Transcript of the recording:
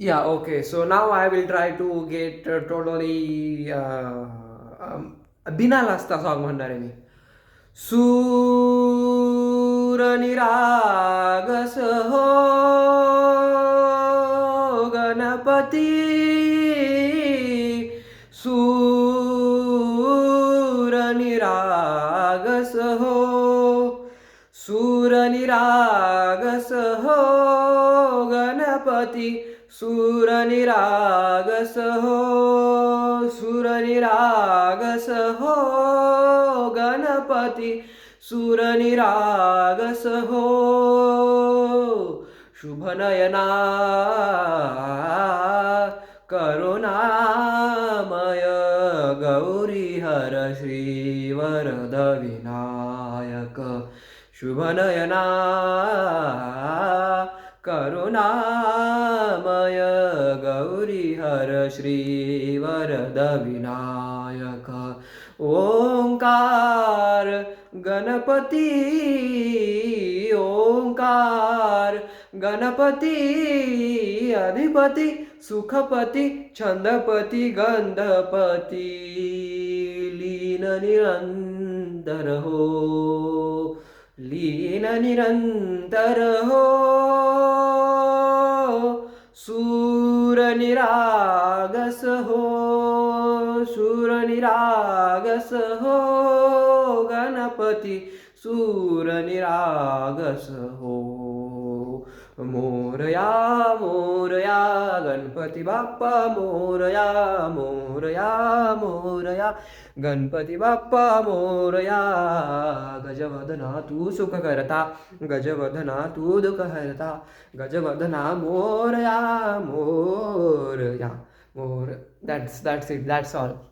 Yeah, okay. So now I will try to get totally बिना लाजता song म्हणणार आहे मी. सूर निरागस हो गणपती, सूर निरागस हो, सूर निरागस हो गणपती, सूर निरागस हो, सूर निरागस हो गणपती, सूर निरागस हो, शुभ नयना करुणामय गौरी हर श्री वरद विनायक, शुभ नयना करुणामय गौरी हर श्री वरद विनायक, ओंकार गणपती, ओंकार गणपती, अधिपती सुखपती छंदपती गंधपती, लीन निरंतर हो, लीन निरंतर हो, सूर निरागस हो, सूर निरागस हो गणपती, सूर निरागस हो, मोरया मोरया गणपती बाप्पा मोरया, मोरया मोरया गणपती बाप्पा मोरया, गजवदना तू सुख करता, गजवदना तू दुःख हरता, गजवदना मोरया मोरया मोर. That's it, that's all.